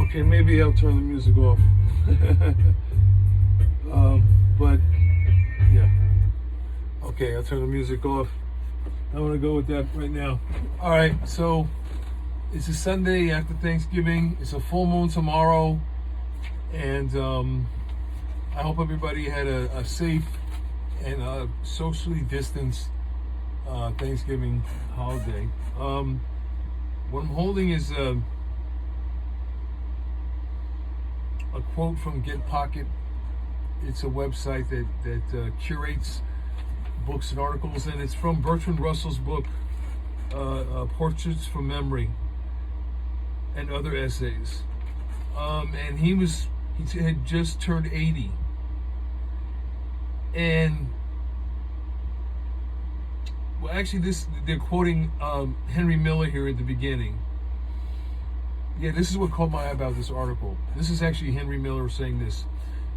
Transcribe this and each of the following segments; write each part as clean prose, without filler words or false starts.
Okay, maybe I'll turn the music off. But yeah. Okay, I'll turn the music off. I'm gonna go with that right now. All right, so it's a Sunday after Thanksgiving. It's a full moon tomorrow, and I hope everybody had a safe and socially distanced Thanksgiving holiday. What I'm holding is a quote from Get Pocket. It's a website that curates books and articles, and it's from Bertrand Russell's book, Portraits from Memory and Other Essays. And he had just turned 80. And well, actually, they're quoting Henry Miller here at the beginning. Yeah, this is what caught my eye about this article. This is actually Henry Miller saying this.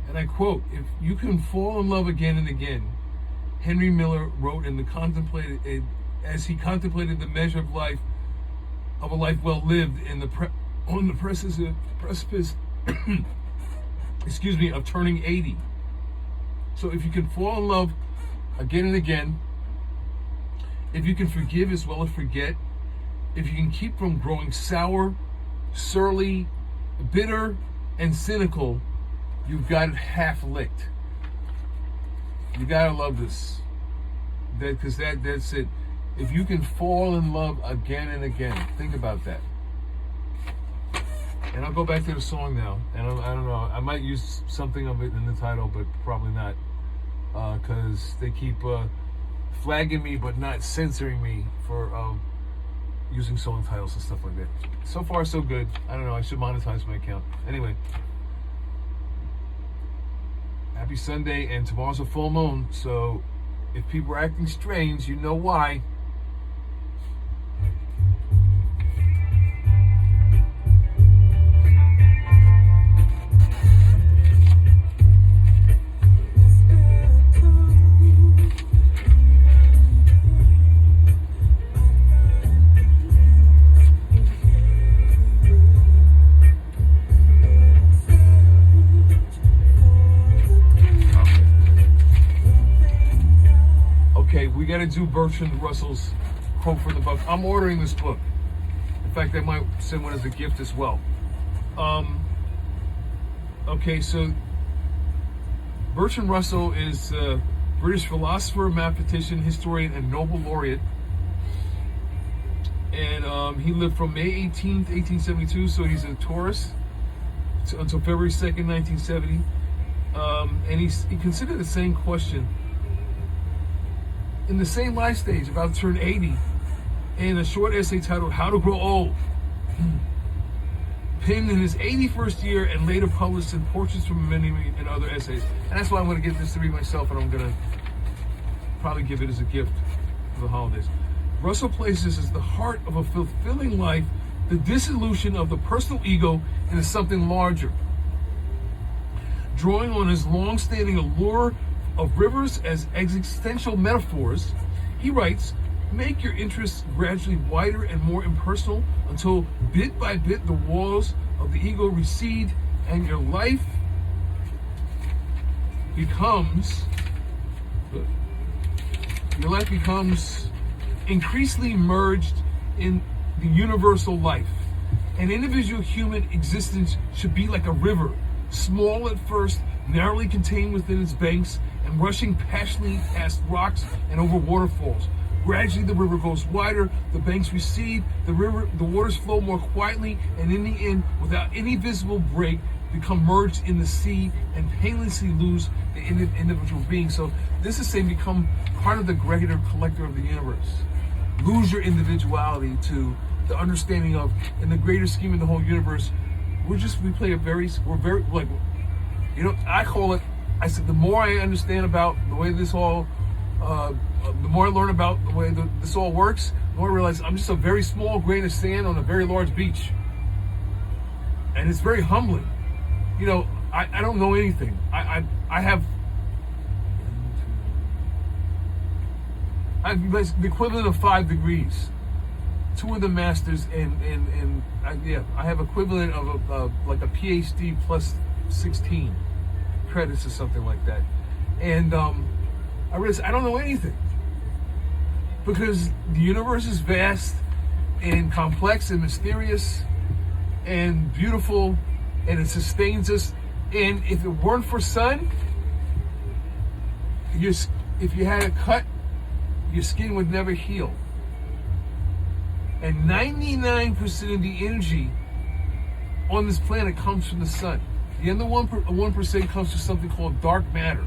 And I quote, "If you can fall in love again and again," Henry Miller wrote as he contemplated the measure of a life well lived on the precipice excuse me, of turning 80. So if you can fall in love again and again, if you can forgive as well as forget, if you can keep from growing sour, surly, bitter, and cynical, you've got it half licked. You gotta love this. Because that's it. If you can fall in love again and again, think about that. And I'll go back to the song now. And I don't know, I might use something of it in the title, but probably not. Because they keep flagging me but not censoring me for using song titles and stuff like that. So far, so good. I don't know, I should monetize my account. Anyway. Happy Sunday, and tomorrow's a full moon, so if people are acting strange, you know why. Okay, we got to do Bertrand Russell's quote from the book. I'm ordering this book. In fact, I might send one as a gift as well. Okay, so Bertrand Russell is a British philosopher, mathematician, historian, and Nobel laureate. And he lived from May 18th, 1872, so he's a Taurus, until February 2nd, 1970. And he considered the same question in the same life stage, about to turn 80, in a short essay titled How to Grow Old, penned in his 81st year and later published in Portraits from Memory and Other Essays. And that's why I'm going to get this to read myself, and I'm going to probably give it as a gift for the holidays. Russell places as the heart of a fulfilling life the dissolution of the personal ego into something larger. Drawing on his long-standing allure of rivers as existential metaphors, he writes, "Make your interests gradually wider and more impersonal until bit by bit the walls of the ego recede and your life becomes increasingly merged in the universal life. An individual human existence should be like a river, small at first, narrowly contained within its banks, and rushing passionately past rocks and over waterfalls. Gradually the river grows wider, the banks recede, the waters flow more quietly, and in the end, without any visible break, become merged in the sea and painlessly lose the individual being." So this is saying become part of the greater collector of the universe. Lose your individuality to the understanding of, in the greater scheme of the whole universe, we're very, like, you know, I said, the more I understand about the way this all, the more I learn about the way this all works, the more I realize I'm just a very small grain of sand on a very large beach. And it's very humbling. You know, I don't know anything. I have the equivalent of 5 degrees. two of the masters, and I have equivalent of like a PhD plus 16 credits or something like that. And I realized I don't know anything, because the universe is vast and complex and mysterious and beautiful, and it sustains us. And if it weren't for sun, if you had a cut, your skin would never heal. And 99% of the energy on this planet comes from the sun. The other 1% comes from something called dark matter.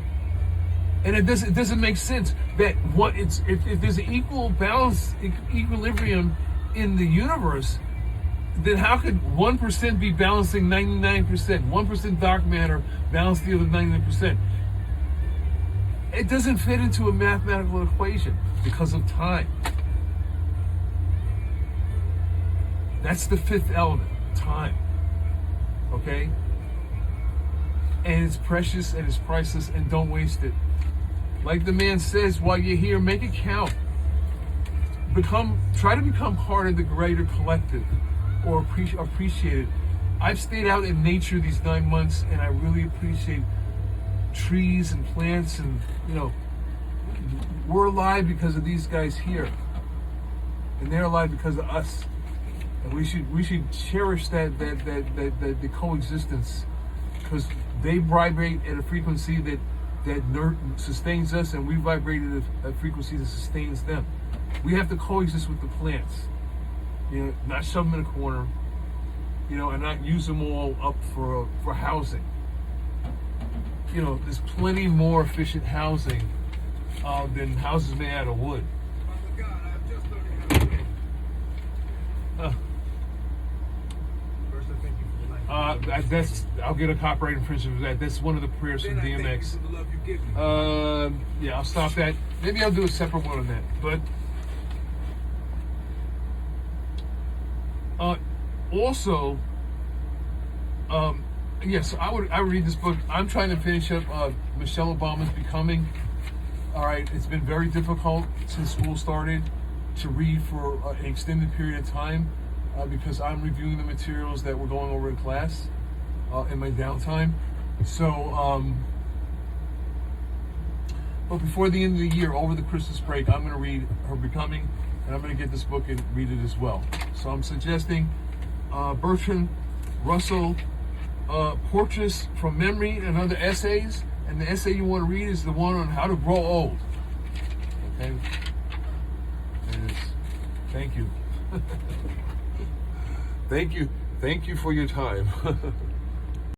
And it doesn't make sense that if there's an equal balance, equilibrium in the universe, then how could 1% be balancing 99%? 1% dark matter balance the other 99%. It doesn't fit into a mathematical equation because of time. That's the fifth element, time. Okay? And it's precious and it's priceless, and don't waste it. Like the man says, while you're here, make it count. Try to become part of the greater collective, or appreciate it. I've stayed out in nature these 9 months, and I really appreciate trees and plants, and we're alive because of these guys here, and they're alive because of us. And we should cherish the coexistence, because they vibrate at a frequency that sustains us, and we vibrate at a frequency that sustains them. We have to coexist with the plants, not shove them in a corner, and not use them all up for housing. There's plenty more efficient housing than houses made out of wood. Oh my God, I've just learned how to First, I thank you for the life. I'll get a copyright infringement for that. That's one of the prayers from DMX. Thank you for the love you give me. Yeah, I'll stop that. Maybe I'll do a separate one on that. But also, yes, I would read this book. I'm trying to finish up Michelle Obama's Becoming. All right, it's been very difficult since school started to read for an extended period of time because I'm reviewing the materials that we're going over in class in my downtime. So, but before the end of the year, over the Christmas break, I'm going to read her Becoming, and I'm going to get this book and read it as well. So I'm suggesting Bertrand Russell, Portraits from Memory and Other Essays, and the essay you want to read is the one on how to grow old. Okay? Thank you. Thank you for your time.